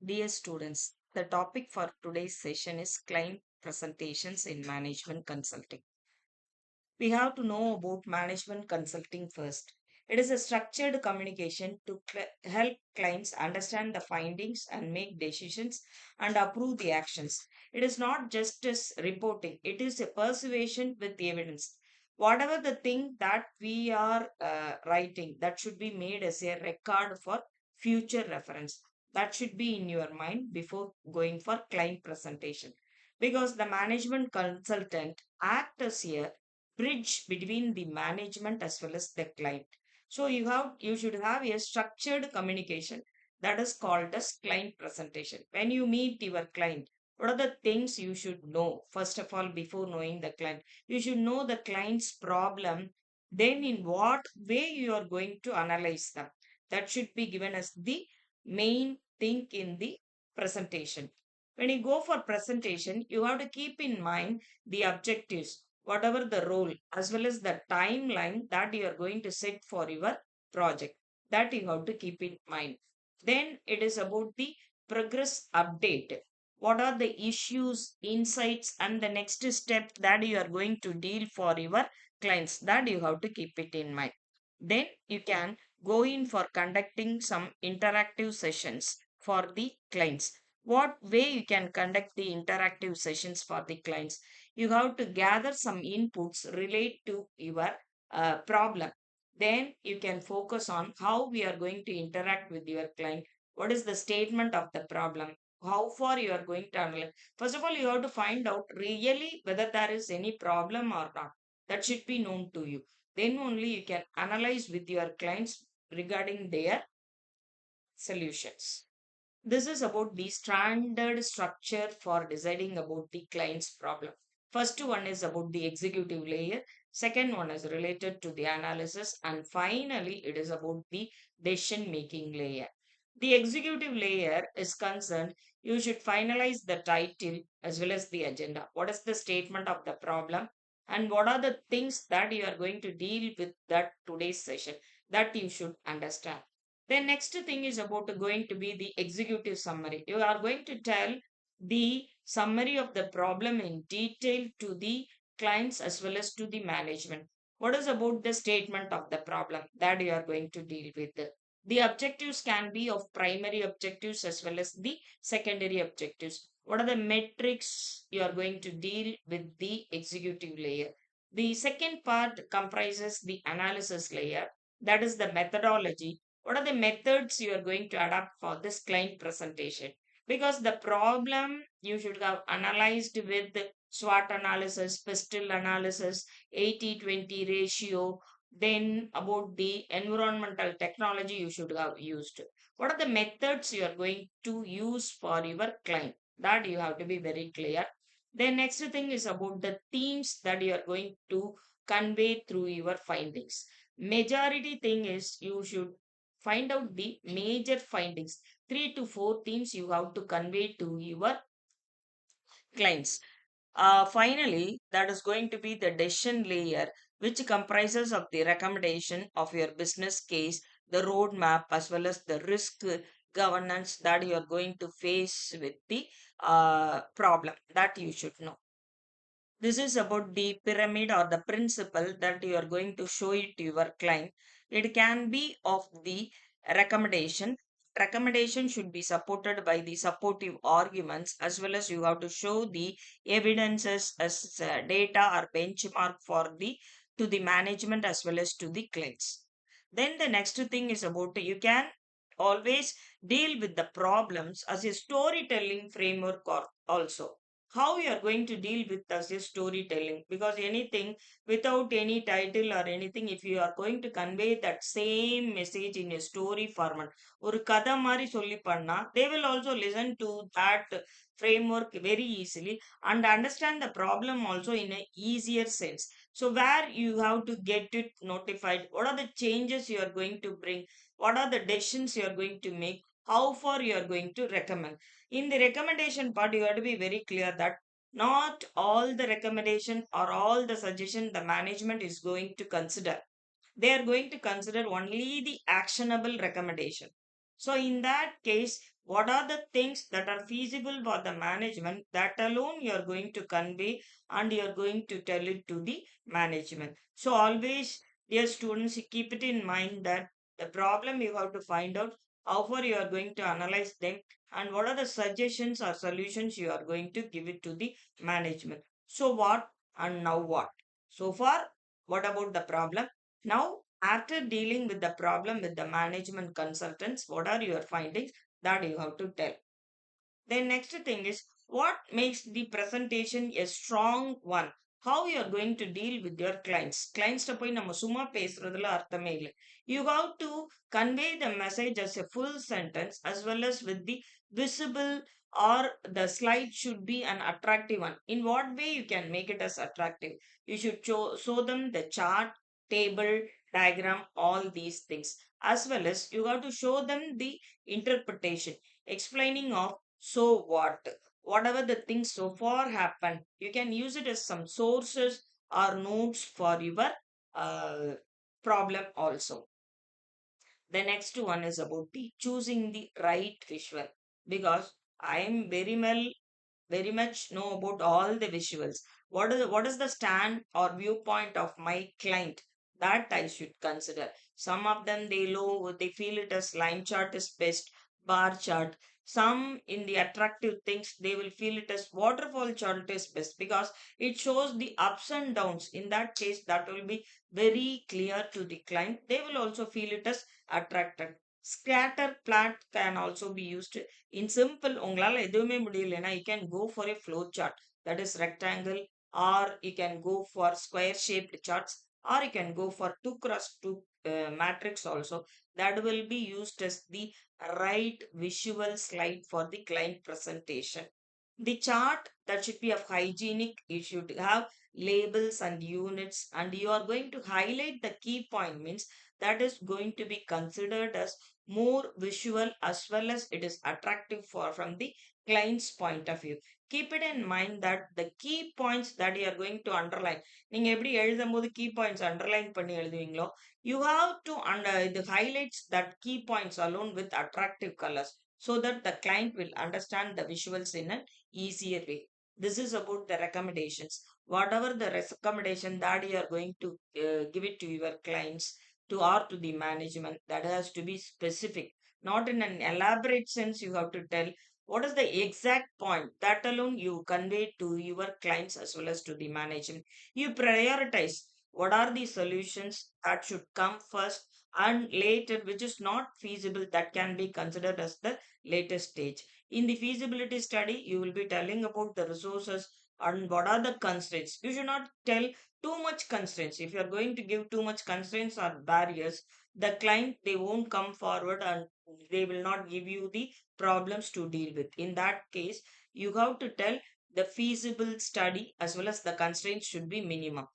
Dear students, the topic for today's session is client presentations in management consulting. We have to know about management consulting first. It is a structured communication to help clients understand the findings and make decisions and approve the actions. It is not just as reporting, it is a persuasion with evidence. Whatever the thing that we are writing, that should be made as a record for future reference. That should be in your mind before going for client presentation. Because the management consultant acts as a bridge between the management as well as the client. So you should have a structured communication that is called as client presentation. When you meet your client, what are the things you should know? First of all, before knowing the client, you should know the client's problem. Then, in what way you are going to analyze them. That should be given as the main thing in the presentation. When you go for presentation, you have to keep in mind the objectives, whatever the role, as well as the timeline that you are going to set for your project. That you have to keep in mind. Then it is about the progress update. What are the issues, insights, and the next step that you are going to deal for your clients? That you have to keep it in mind. Then you can go in for conducting some interactive sessions for the clients. What way you can conduct the interactive sessions for the clients? You have to gather some inputs relate to your problem. Then you can focus on how we are going to interact with your client. What is the statement of the problem? How far you are going to analyze? First of all, you have to find out really whether there is any problem or not. That should be known to you. Then only you can analyze with your clients regarding their solutions. This is about the standard structure for deciding about the client's problem. First one is about the executive layer. Second one is related to the analysis. And finally, it is about the decision making layer. The executive layer is concerned, you should finalize the title as well as the agenda. What is the statement of the problem? And what are the things that you are going to deal with that today's session that you should understand. The next thing is about going to be the executive summary. You are going to tell the summary of the problem in detail to the clients as well as to the management. What is about the statement of the problem that you are going to deal with? The objectives can be of primary objectives as well as the secondary objectives. What are the metrics you are going to deal with the executive layer? The second part comprises the analysis layer, that is the methodology. What are the methods you are going to adapt for this client presentation? Because the problem you should have analyzed with SWOT analysis, pistol analysis, 80-20 ratio, then about the environmental technology you should have used. What are the methods you are going to use for your client? That you have to be very clear. The next thing is about the themes that you are going to convey through your findings. Majority thing is you should find out the major findings. 3 to 4 themes you have to convey to your clients. Finally, that is going to be the decision layer, which comprises of the recommendation of your business case, the roadmap, as well as the risk governance that you are going to face with the problem that you should know. This is about the pyramid or the principle that you are going to show it to your client. It can be of the recommendation. Recommendation should be supported by the supportive arguments, as well as you have to show the evidences as data or benchmark for the to the management as well as to the clients. Then the next thing is about you can always deal with the problems as a storytelling framework or also how you are going to deal with as a storytelling, because anything without any title or anything, if you are going to convey that same message in a story format, ஒரு கதை மாதிரி சொல்லி பண்ணா they will also listen to that framework very easily and understand the problem also in a easier sense. So where you have to get it notified, what are the changes you are going to bring, what are the decisions you are going to make, how far you are going to recommend. In the recommendation part, you have to be very clear that not all the recommendation or all the suggestion the management is going to consider. They are going to consider only the actionable recommendation. So in that case, what are the things that are feasible for the management, that alone you are going to convey and you are going to tell it to the management. So always, dear students, you keep it in mind that the problem you have to find out, how far you are going to analyze them, and what are the suggestions or solutions you are going to give it to the management. So what and now what? So far, what about the problem? Now, after dealing with the problem with the management consultants, what are your findings that you have to tell? Then next thing is, what makes the presentation a strong one? How you are going to deal with your clients. Clients போய் நம்ம சும்மா பேசுறதுல அர்த்தமே இல்லை. You have to convey the message as a full sentence as well as with the visible, or the slide should be an attractive one. In what way you can make it as attractive? You should show them the chart, table, diagram, all these things. As well as you have to show them the interpretation, explaining of so what? Whatever the things so far happened, you can use it as some sources or notes for your uh, problem also. The next one is about the choosing the right visual, because I am very much know about all the visuals. What is the stand or viewpoint of my client, that I should consider. Some of them they feel it as line chart is best, bar chart. Some in the attractive things they will feel it as waterfall chart is best because it shows the ups and downs. In that case, that will be very clear to the client. They will also feel it as attracted. Scatter plot can also be used. In simple, உங்களால எதுவுமே முடியலனா, you can go for a flow chart, that is rectangle, or you can go for square shaped charts, or you can go for 2 cross 2 matrix also. That will be used as the right visual slide for the client presentation. The chart that should be of hygienic, you should have labels and units, and you are going to highlight the key point, means that is going to be considered as more visual as well as it is attractive for from the client's point of view. Keep it in mind that the key points that you are going to underline, நீங்க எப்படி எழுதும்போது key points underline பண்ணி எழுதுவீங்களோ, you have to under the highlights that key points alone with attractive colors, so that the client will understand the visuals in an easier way. This is about the recommendations. Whatever the recommendation that you are going to give it to your clients, to or to the management, that has to be specific, not in an elaborate sense. You have to tell what is the exact point, that alone you convey to your clients as well as to the management. You prioritize what are the solutions that should come first, and later which is not feasible, that can be considered as the later stage. In the feasibility study, you will be telling about the resources and what are the constraints. You should not tell too much constraints. If you are going to give too much constraints or barriers, the client they won't come forward and they will not give you the problems to deal with. In that case, you have to tell the feasible study as well as the constraints should be minimum.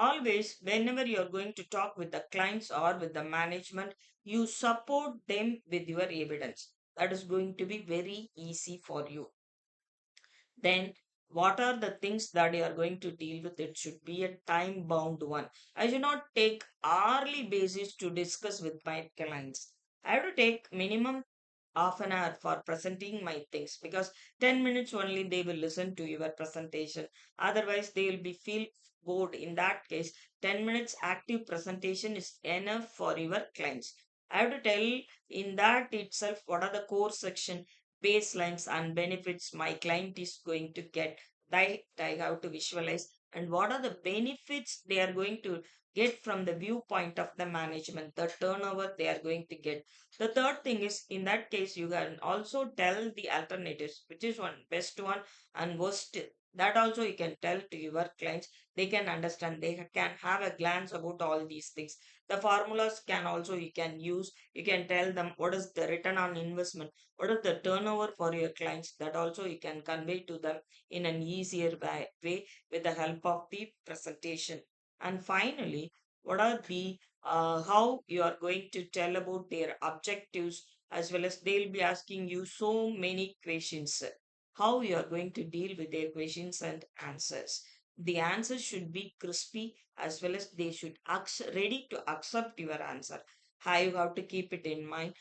Always, whenever you are going to talk with the clients or with the management, you support them with your evidence. That is going to be very easy for you. Then what are the things that you are going to deal with? It should be a time bound one. I should not take hourly basis to discuss with my clients. I have to take minimum half an hour for presenting my things, because 10 minutes only they will listen to your presentation. Otherwise, they will be feel bored. In that case, 10 minutes active presentation is enough for your clients. I have to tell in that itself what are the core section, baselines and benefits my client is going to get. That I have to visualize, and what are the benefits they are going to get from the viewpoint of the management, the turnover they are going to get. The third thing is, in that case, you can also tell the alternatives, which is one best one and worst. That also you can tell to your clients. They can understand. They can have a glance about all these things. The formulas can also you can use. You can tell them what is the return on investment, what is the turnover for your clients. That also you can convey to them in an easier way with the help of the presentation. And finally, what are the how you are going to tell about their objectives, as well as they'll be asking you so many questions. How you are going to deal with their questions and answers. The answers should be crispy, as well as they should ready to accept your answer. How you have to keep it in mind,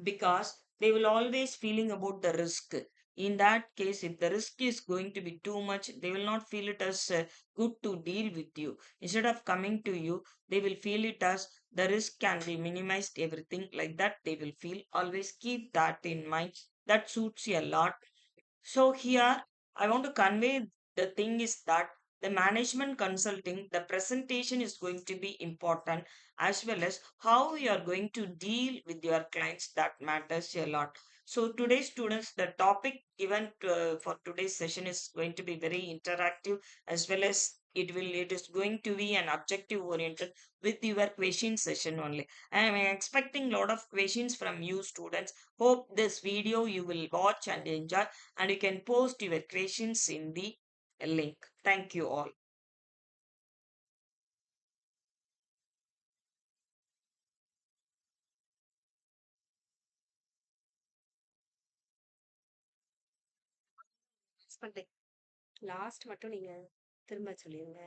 because they will always feeling about the risk. In that case, if the risk is going to be too much, they will not feel it as good to deal with you. Instead of coming to you, they will feel it as the risk can be minimized, everything like that they will feel. Always keep that in mind. That suits you a lot. So here I want to convey the thing is that the management consulting, the presentation is going to be important, as well as how you are going to deal with your clients, that matters a lot. So today's students, the topic given for today's session is going to be very interactive, as well as it is going to be an objective oriented with your question session only. I am expecting lot of questions from you students. Hope this video you will watch and enjoy, and you can post your questions in the link. Thank you all. Last மட்டும் நீங்க திரும்ப சொல்லிருங்க.